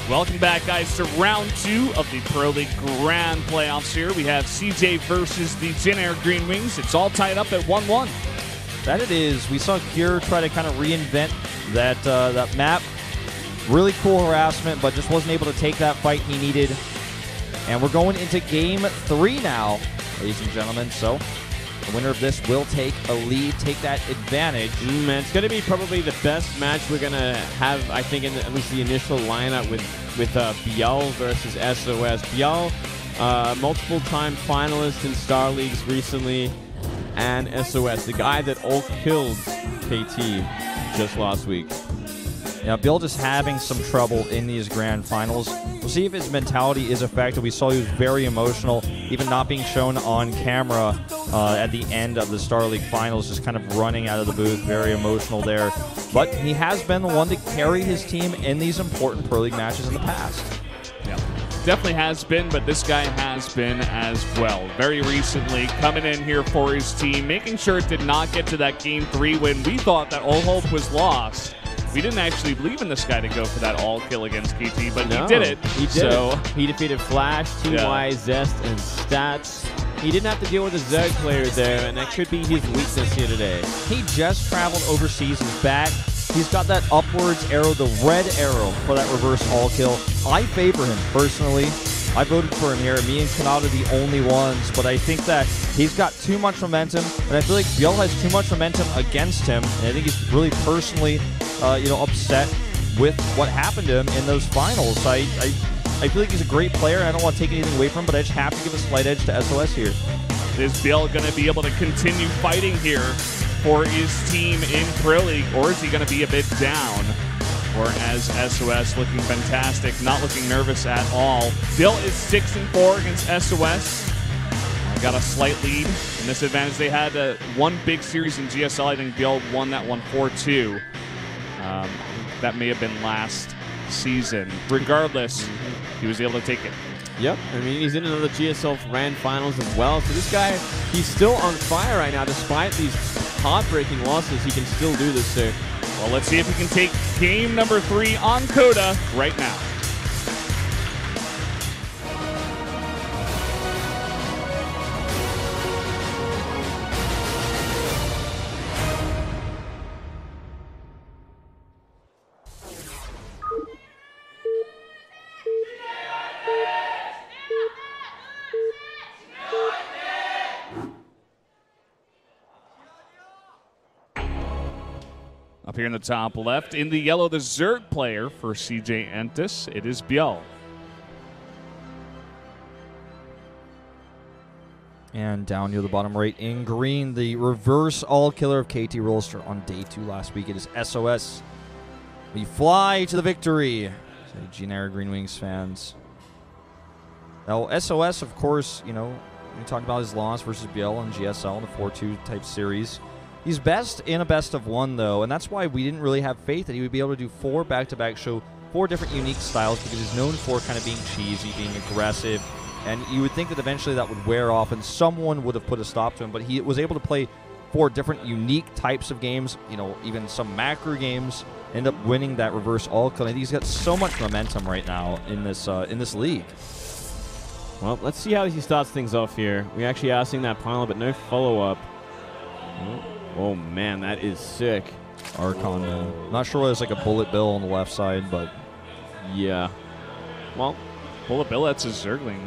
Welcome back, guys, to round 2 of the Pro League Grand Playoffs here. We have CJ versus the Thin Air Green Wings. It's all tied up at 1-1. That it is. We saw Kier try to kind of reinvent that map. Really cool harassment, but just wasn't able to take that fight he needed. And we're going into Game 3 now, ladies and gentlemen. So the winner of this will take a lead, take that advantage. It's going to be probably the best match we're going to have, I think, in at least the initial lineup with ByuL versus SOS. ByuL, multiple-time finalist in Star Leagues recently, and SOS, the guy that all-killed KT just last week. Yeah, ByuL just having some trouble in these grand finals. We'll see if his mentality is effective. We saw he was very emotional, even not being shown on camera at the end of the Star League finals, just kind of running out of the booth, very emotional there. But he has been the one to carry his team in these important Pro League matches in the past. Yeah, definitely has been, but this guy has been as well. Very recently, coming in here for his team, making sure it did not get to that Game 3 when we thought that all hope was lost. We didn't actually believe in this guy to go for that all-kill against KT, but he did it. He did it. He defeated Flash, TY, Zest, and Stats. He didn't have to deal with a Zerg player there, and that could be his weakness here today. He just traveled overseas. He's back. He's got that upwards arrow, the red arrow for that reverse all-kill. I favor him, personally. I voted for him here. Me and Kanata are the only ones, but I think that he's got too much momentum, and I feel like ByuL has too much momentum against him, and I think he's really personally upset with what happened to him in those finals. I feel like he's a great player. I don't want to take anything away from him, but I just have to give a slight edge to SOS here. Is ByuL going to be able to continue fighting here for his team in Pro League, or is he going to be a bit down? Or as SOS looking fantastic, not looking nervous at all. ByuL is 6-4 against SOS. Got a slight lead in this advantage. They had one big series in GSL. I think ByuL won that one 4-2. That may have been last season. Regardless, he was able to take it. Yep, I mean, he's in another GSL Grand Finals as well. So this guy, he's still on fire right now. Despite these heartbreaking losses, he can still do this, sir. Well, let's see if he can take game number 3 on Coda right now. Up here in the top left, in the yellow, the Zerg player for CJ Entis. It is ByuL. And down near the bottom right in green, the reverse all-killer of KT Rolster on day 2 last week. It is SOS. We fly to the victory. So, Generic Green Wings fans. Now, SOS, of course, we talked about his loss versus ByuL in GSL in the 4-2 type series. He's best in a best-of-1, though, and that's why we didn't really have faith that he would be able to do 4 back-to-back, show 4 different unique styles, because he's known for kind of being cheesy, being aggressive, and you would think that eventually that would wear off and someone would have put a stop to him, but he was able to play 4 different unique types of games, even some macro games, end up winning that reverse all-kill. I think he's got so much momentum right now in this league. Well, let's see how he starts things off here. We actually are seeing that pile, but no follow-up. Oh, man, that is sick. Archon, man. Not sure why there's like a bullet bill on the left side, but... Yeah. Well, bullet bill, that's a Zergling.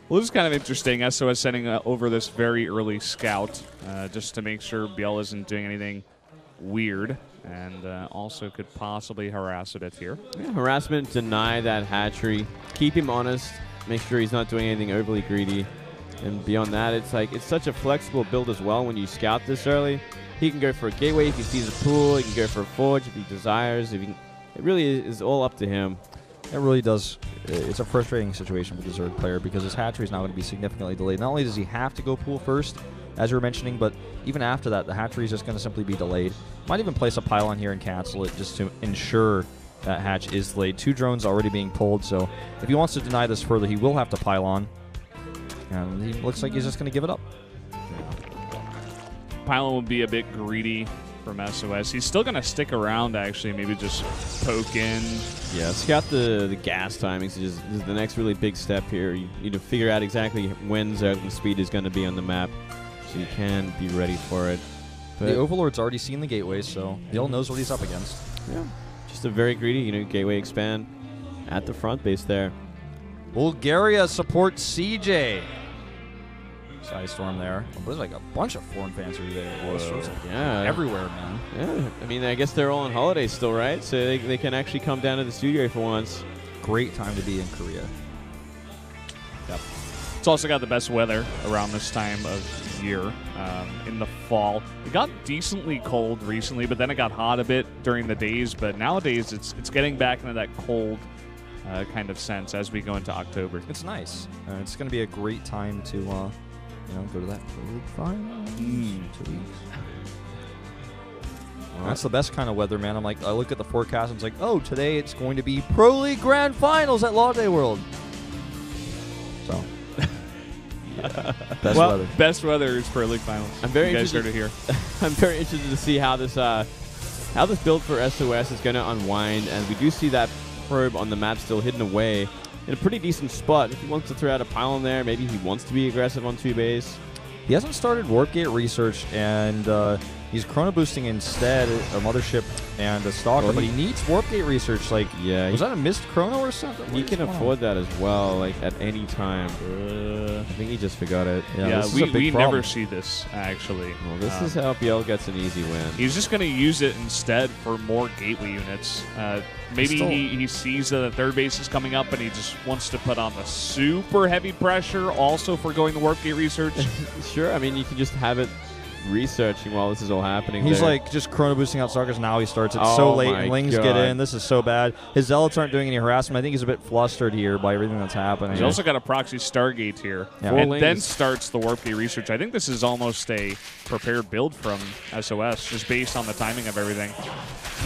Well, this is kind of interesting. SOS sending over this very early scout just to make sure ByuL isn't doing anything weird, and also could possibly harass a bit here. Yeah, harassment, deny that hatchery, keep him honest, make sure he's not doing anything overly greedy. And beyond that, it's such a flexible build as well when you scout this early. He can go for a gateway if he sees a pool. He can go for a forge if he desires. It really is all up to him. It really does. It's a frustrating situation for the Zerg player because his hatchery is now going to be significantly delayed. Not only does he have to go pool first, as you were mentioning, but even after that, the hatchery is just going to simply be delayed. Might even place a pylon here and cancel it just to ensure that hatch is delayed. 2 drones already being pulled, so if he wants to deny this further, he will have to pylon. And he looks like he's just going to give it up. Pylon would be a bit greedy from SOS. He's still going to stick around, actually, maybe just poke in. Yeah, scout the gas timings. This is the next really big step here. You need to figure out exactly when Zergling speed is going to be on the map, so you can be ready for it. But the Overlord's already seen the gateways, so ByuL knows what he's up against. Yeah, just a very greedy, gateway expand at the front base there. Bulgaria supports CJ. Side storm there. Oh, there's like a bunch of foreign fans over there. Yeah, everywhere, man. Yeah, I mean, I guess they're all on holiday still, right? So they can actually come down to the studio for once. Great time to be in Korea. Yep. It's also got the best weather around this time of year in the fall. It got decently cold recently, but then it got hot a bit during the days. But nowadays, it's getting back into that cold kind of sense as we go into October. It's nice. It's going to be a great time to go to that Pro League final. 2 weeks. That's the best kind of weather, man. I look at the forecast and it's like, oh, today it's going to be Pro League Grand Finals at Latte World. So, best weather. Best weather is Pro League Finals. I'm very you guys interested. heard it here. I'm very interested to see how this build for SOS is going to unwind, and we do see that probe on the map still hidden away in a pretty decent spot. If he wants to throw out a pylon there, maybe he wants to be aggressive on 2 base. He hasn't started Warp Gate research, and he's chrono boosting instead a Mothership and a Stalker, but he needs Warp Gate research. Yeah, was that a missed chrono or something? He can afford that as well, at any time. I think he just forgot it. Yeah, we never see this, actually. Well, this is how ByuL gets an easy win. He's just going to use it instead for more gateway units. Maybe he sees that the third base is coming up and he just wants to put on the super heavy pressure also for going to Warp Gate research. Sure, I mean, you can just have it researching while this is all happening. He's just chrono boosting out Stalkers. Now he starts it so late, and Lings get in. This is so bad. His Zealots aren't doing any harassment. I think he's a bit flustered here by everything that's happening. He's also got a proxy Stargate here, and then starts the Warp Gate research. I think this is almost a prepared build from SOS, just based on the timing of everything.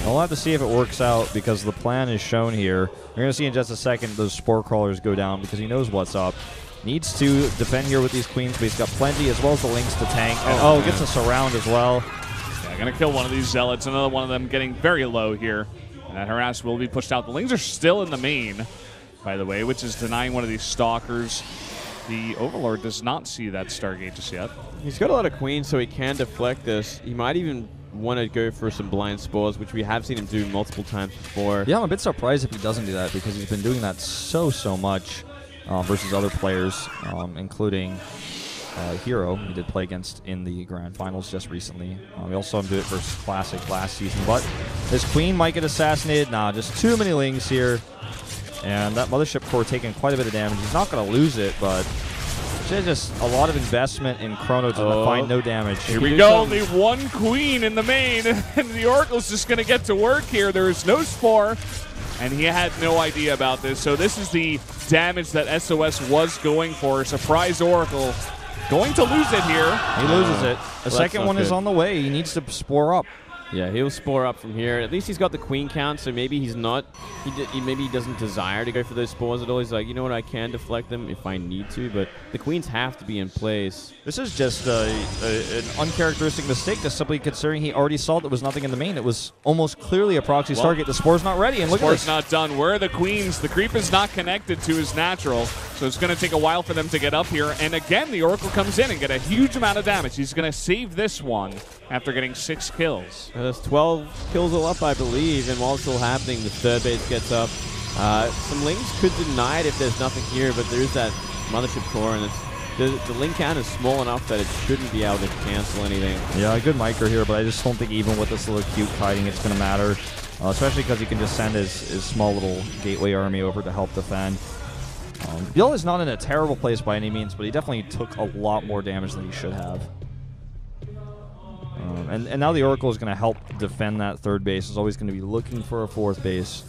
We'll have to see if it works out, because the plan is shown here. You're going to see in just a second those Spore Crawlers go down, because he knows what's up. Needs to defend here with these Queens, but he's got plenty, as well as the Lings to tank. And gets a surround as well. Yeah, going to kill one of these Zealots. Another one of them getting very low here. And that harass will be pushed out. The Lings are still in the main, by the way, which is denying one of these Stalkers. The Overlord does not see that Stargate just yet. He's got a lot of Queens, so he can deflect this. He might even want to go for some blind spores, which we have seen him do multiple times before. Yeah, I'm a bit surprised if he doesn't do that, because he's been doing that so much. Versus other players, including Hero, he did play against in the Grand Finals just recently. We also saw him do it versus Classic last season. But his Queen might get assassinated. Nah, just too many Lings here. And that Mothership core taking quite a bit of damage. He's not going to lose it, but just a lot of investment in chrono to find no damage. Here we go, only one Queen in the main, and the Oracle's just going to get to work here. There is no Spore. And he had no idea about this. So this is the damage that SOS was going for. Surprise Oracle going to lose it here. He loses it. The second one is on the way. He needs to spore up. Yeah, he'll spore up from here. At least he's got the Queen count, so maybe he's not. Maybe he doesn't desire to go for those spores at all. He's like, you know what, I can deflect them if I need to, but the Queens have to be in place. This is just an uncharacteristic mistake, just simply considering he already saw there was nothing in the main. It was almost clearly a proxy Stargate. The Spore's not ready, and look at this. Spore's not done. Where are the Queens? The creep is not connected to his natural, so it's going to take a while for them to get up here. And again, the Oracle comes in and get a huge amount of damage. He's going to save this one after getting 6 kills. That's 12 kills all up, I believe, and while it's still happening, the third base gets up. Some Lings could deny it if there's nothing here, but there is that Mothership core, and the Link count is small enough that it shouldn't be able to cancel anything. Yeah, a good micro here, but I just don't think even with this little cute kiting it's going to matter, especially because he can just send his small little gateway army over to help defend. ByuL is not in a terrible place by any means, but he definitely took a lot more damage than he should have. And now the Oracle is going to help defend that third base. Is always going to be looking for a fourth base.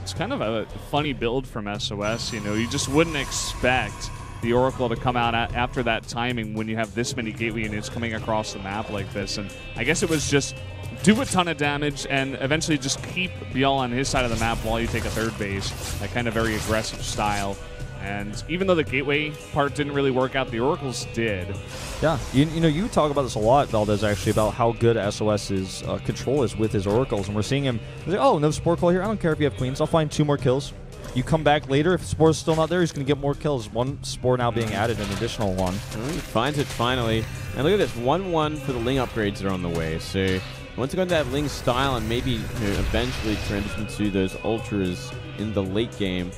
It's kind of a funny build from SOS. You know, you just wouldn't expect the Oracle to come out after that timing when you have this many gateway units coming across the map like this. And I guess it was just do a ton of damage and eventually just keep ByuL on his side of the map while you take a third base. That kind of very aggressive style. And even though the gateway part didn't really work out, the Oracles did. Yeah, you know, you talk about this a lot, Valdez, actually, about how good SOS's control is with his Oracles. And we're seeing him, he's like, oh, no Spore Coil here. I don't care if you have Queens. I'll find 2 more kills. You come back later. If Spore's still not there, he's going to get more kills. 1 Spore now being added, an additional 1. He finds it finally. And look at this, 1-1 for the Ling upgrades that are on the way. So once again, that Ling style and maybe eventually transition to those Ultras in the late game.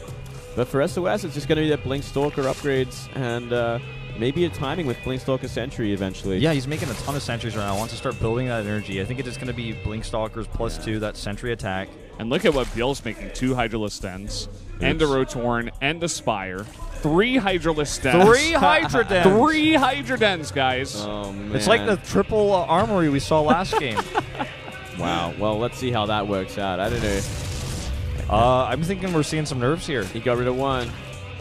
But for SOS, it's just going to be that Blink Stalker upgrades and maybe a timing with Blink Stalker Sentry eventually. Yeah, he's making a ton of sentries right now. Wants to start building that energy. I think it's just going to be Blink Stalkers +2, that sentry attack. And look at what ByuL's making. 2 Hydralisk Dens, and a Rotorn, and a Spire. 3 Hydralisk Dens. 3 Hydra Dens. 3 Hydra Dens, guys. Oh, man. It's like the triple armory we saw last game. Wow. Well, let's see how that works out. I don't know. I'm thinking we're seeing some nerfs here. He got rid of 1.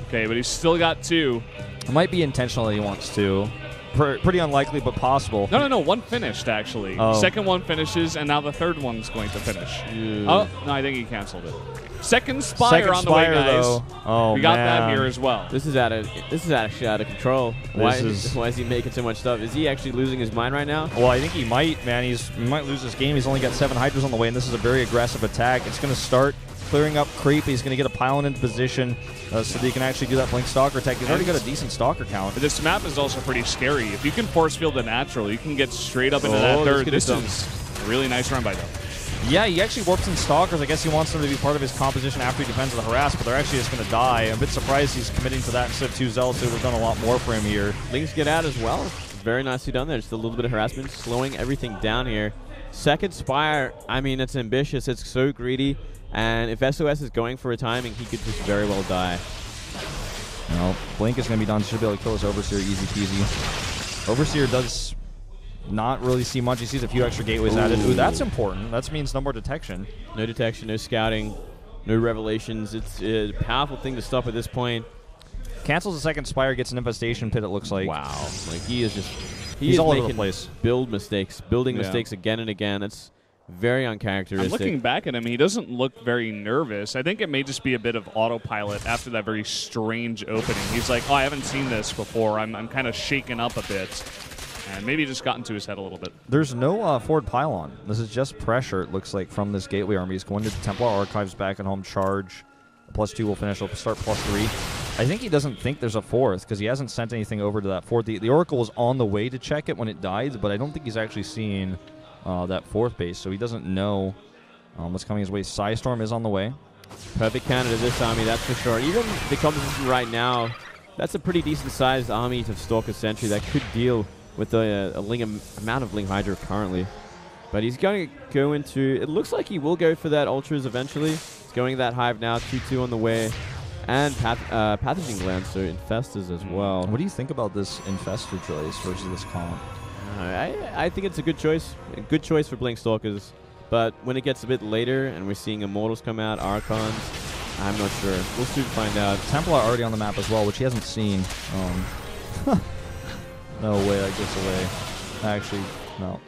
Okay, but he's still got 2. It might be intentional that he wants to. Pretty unlikely, but possible. No. 1 finished, actually. Oh. Second 1 finishes, and now the third one's going to finish. Oh, no, I think he canceled it. Second Spire on the way, guys. Though. Oh, we got man. that here as well. This is actually out of control. Why is he making so much stuff? Is he actually losing his mind right now? Well, I think he might, man. He might lose this game. He's only got 7 Hydras on the way, and this is a very aggressive attack. It's going to start clearing up creep. He's going to get a pylon into position so that he can actually do that Blink Stalker attack. He's already got a decent Stalker count. But this map is also pretty scary. If you can force field a natural, you can get straight up into that third. This is a really nice run by them. Yeah, he actually warps in Stalkers. I guess he wants them to be part of his composition after he defends the harass, but they're actually just going to die. I'm a bit surprised he's committing to that instead of 2 Zealots. It would have done a lot more for him here. Lings get out as well. Very nicely done there. Just a little bit of harassment, slowing everything down here. Second Spire, I mean, it's ambitious. It's so greedy. And if SOS is going for a timing, he could just very well die. No, Blink is going to be done. Should be able to kill his Overseer easy peasy. Overseer does not really see much. He sees a few extra gateways added. Ooh, that's important. That means no more detection. No detection, no scouting, no revelations. It's a powerful thing to stop at this point. Cancels the second Spire, gets an Infestation Pit, it looks like. Wow. Like, he is just... He's all over the place. Building mistakes again and again. It's very uncharacteristic. I'm looking back at him. He doesn't look very nervous. I think it may just be a bit of autopilot after that very strange opening. He's like, oh, I haven't seen this before. I'm kind of shaken up a bit. And maybe just got into his head a little bit. There's no forward pylon. This is just pressure, it looks like, from this Gateway army. He's going to the Templar Archives back at home. Charge. +2 will finish. He'll start +3. I think he doesn't think there's a 4th because he hasn't sent anything over to that 4th. The Oracle was on the way to check it when it died, but I don't think he's actually seen that 4th base, so he doesn't know what's coming his way. Psystorm is on the way. Perfect counter to this army, that's for sure. Even the composition right now, that's a pretty decent-sized army to Stalker Sentry that could deal with the amount of Ling Hydra currently. But he's going to go into... It looks like he will go for that Ultras eventually. He's going to that Hive now, 2-2 on the way. And Pathogen Gland, so Infestors as well. What do you think about this Infestor choice versus this comp? I think it's a good choice. A good choice for Blink Stalkers. But when it gets a bit later and we're seeing Immortals come out, Archons, I'm not sure. We'll soon find out. Templar already on the map as well, which he hasn't seen. No way that gets away. Actually, no.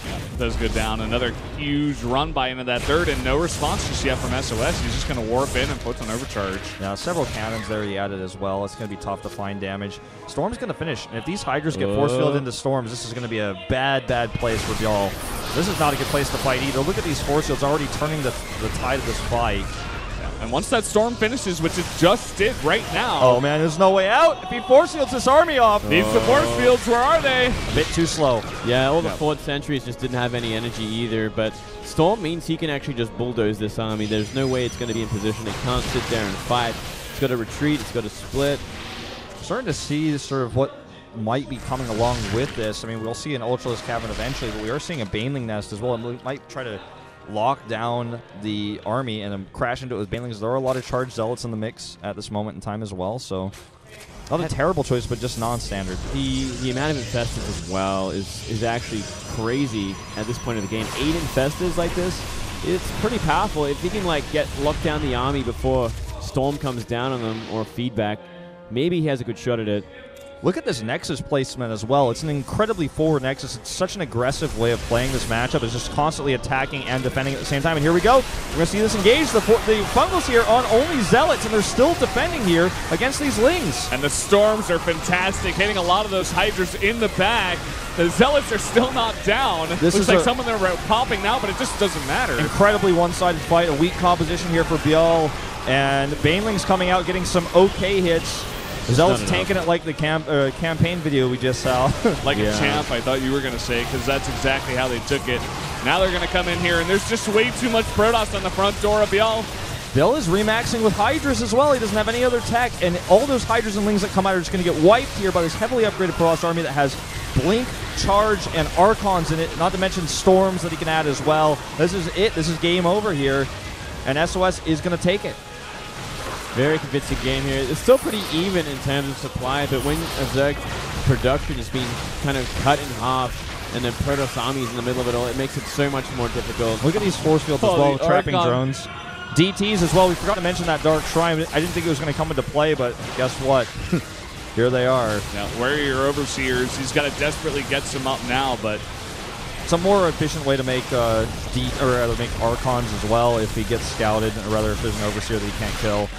Yeah, does go down. Another huge run by into that third, and no response just yet from SOS. He's just going to warp in and put an overcharge. Yeah, several cannons there he added as well. It's going to be tough to find damage. Storm's going to finish, and if these Hydras get force fielded into Storms, this is going to be a bad, bad place for ByuL. This is not a good place to fight either. Look at these force fields already turning the tide of this fight. And once that Storm finishes, which it just did right now. Oh, man, there's no way out. If he force fields this army off. These force fields, where are they? A bit too slow. Yeah, all the forward sentries just didn't have any energy either, but Storm means he can actually just bulldoze this army. There's no way it's going to be in position. It can't sit there and fight. It's got to retreat. It's got to split. Starting to see sort of what might be coming along with this. I mean, we'll see an Ultralisk Cavern eventually, but we are seeing a Baneling Nest as well. And we might try to lock down the army and then crash into it with Banelings. There are a lot of charged Zealots in the mix at this moment in time as well, so not a terrible choice, but just non-standard. The amount of Infestors as well is actually crazy at this point of the game. 8 Infestors like this, it's pretty powerful. If he can like lock down the army before Storm comes down on them or feedback, maybe he has a good shot at it. Look at this Nexus placement as well. It's an incredibly forward Nexus. It's such an aggressive way of playing this matchup. It's just constantly attacking and defending at the same time. And here we go. We're going to see this engage. The Fungals here on only Zealots, and they're still defending here against these Lings. And the Storms are fantastic, hitting a lot of those Hydras in the back. The Zealots are still not down. Looks like some of them are popping now, but it just doesn't matter. Incredibly one-sided fight. A weak composition here for ByuL. And Baneling's coming out, getting some okay hits. Zealot's tanking it like the campaign video we just saw. Like a champ, I thought you were going to say, because that's exactly how they took it. Now they're going to come in here, and there's just way too much Protoss on the front door of ByuL. ByuL is remaxing with Hydras as well. He doesn't have any other tech, and all those Hydras and Lings that come out are just going to get wiped here by this heavily upgraded Protoss army that has Blink, Charge, and Archons in it, not to mention Storms that he can add as well. This is it. This is game over here, and SOS is going to take it. Very convincing game here. It's still pretty even in terms of supply, but when Zerg production is being kind of cut in half and then Protoss armies in the middle of it all, it makes it so much more difficult. Look at these force fields as well, trapping drones. DTs as well. We forgot to mention that Dark Shrine. I didn't think it was going to come into play, but guess what? Here they are. Now, where are your Overseers? He's got to desperately get some up now, but it's a more efficient way to make make Archons as well if he gets scouted, or rather if there's an Overseer that he can't kill.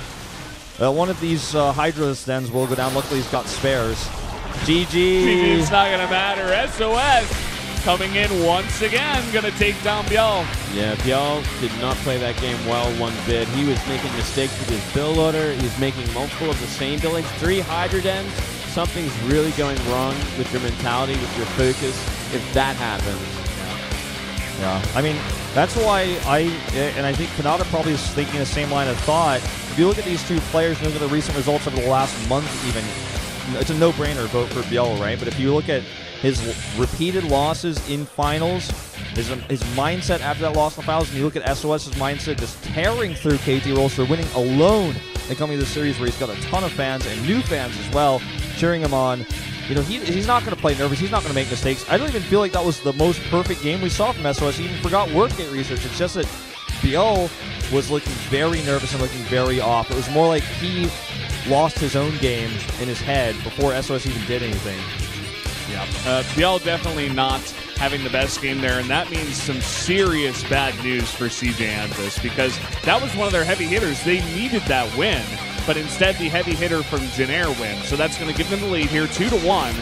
One of these Hydra dens will go down. Luckily, he's got spares. GG. It's not going to matter. SOS coming in once again, going to take down ByuL. Yeah, ByuL did not play that game well one bit. He was making mistakes with his build order. He was making multiple of the same buildings. 3 Hydra dens. Something's really going wrong with your mentality, with your focus, if that happens. Yeah, I mean, that's why I think Kanata probably is thinking the same line of thought. If you look at these two players and look at the recent results over the last month even, it's a no-brainer vote for ByuL, right? But if you look at his repeated losses in finals, his mindset after that loss in the finals, and you look at SOS's mindset just tearing through KT Rolster, winning alone and coming to the series where he's got a ton of fans and new fans as well cheering him on. You know, he's not going to play nervous. He's not going to make mistakes. I don't even feel like that was the most perfect game we saw from SOS. He even forgot workgate research. It's just that ByuL was looking very nervous and looking very off. It was more like he lost his own game in his head before SOS even did anything. Yeah, ByuL definitely not having the best game there, and that means some serious bad news for CJ Anthus, because that was one of their heavy hitters. They needed that win, but instead the heavy hitter from Jinair wins. So that's going to give them the lead here, 2-1.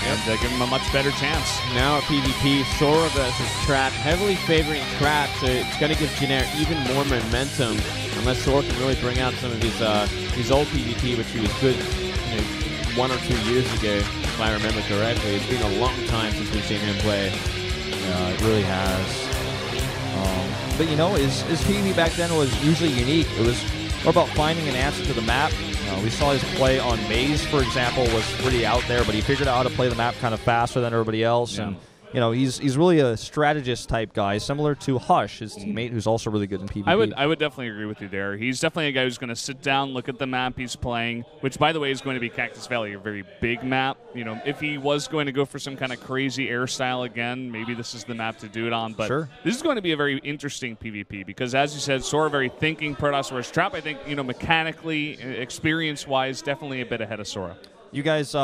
And give him a much better chance. Now at PvP, Sora versus Trap, heavily favoring Trap, so it's going to give Jinair even more momentum, unless Sora can really bring out some of his old PvP, which he was good 1 or 2 years ago, if I remember correctly. It's been a long time since we've seen him play. Yeah, it really has. But you know, his PvP back then was usually unique. It was more about finding an answer to the map. We saw his play on Maze, for example, was pretty out there, but he figured out how to play the map kind of faster than everybody else. Yeah. And you know, he's really a strategist type guy, similar to Hush, his teammate, who's also really good in PvP. I would definitely agree with you there. He's definitely a guy who's going to sit down, look at the map he's playing, which, by the way, is going to be Cactus Valley, a very big map. You know, if he was going to go for some kind of crazy air style again, maybe this is the map to do it on. But this is going to be a very interesting PvP because, as you said, Sora very thinking, Protoss versus Trap. I think, you know, mechanically, experience-wise, definitely a bit ahead of Sora. You guys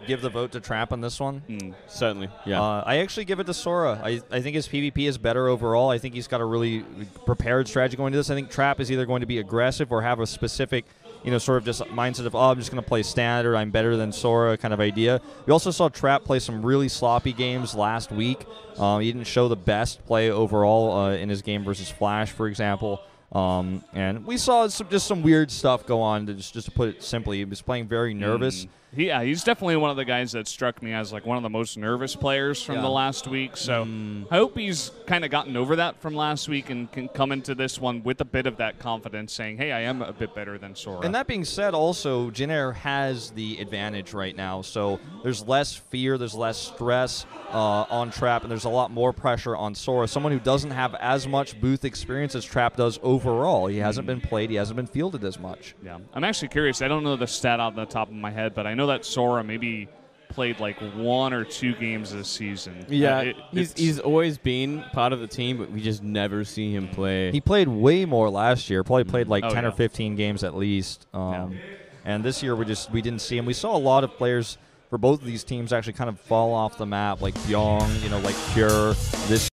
give the vote to Trap on this one? Certainly, yeah. I actually give it to Sora. I think his PvP is better overall. I think he's got a really prepared strategy going to this. I think Trap is either going to be aggressive or have a specific, you know, sort of just mindset of, oh, I'm just going to play standard, I'm better than Sora kind of idea. We also saw Trap play some really sloppy games last week. He didn't show the best play overall in his game versus Flash, for example. And we saw just some weird stuff go on, just to put it simply. He was playing very nervous. Yeah, he's definitely one of the guys that struck me as like one of the most nervous players from the last week. So I hope he's kind of gotten over that from last week and can come into this one with a bit of that confidence, saying, hey, I am a bit better than Sora. And that being said, also, Jinair has the advantage right now. So there's less fear, there's less stress on Trap, and there's a lot more pressure on Sora, someone who doesn't have as much booth experience as Trap does overall. He hasn't been played, he hasn't been fielded as much. Yeah, I'm actually curious. I don't know the stat off the top of my head, but I know that Sora maybe played like 1 or 2 games this season. Yeah, he's always been part of the team, but we just never see him play. He played way more last year. Probably played like 10 or 15 games at least. And this year we didn't see him. We saw a lot of players for both of these teams actually kind of fall off the map, like Byung, like Pure. This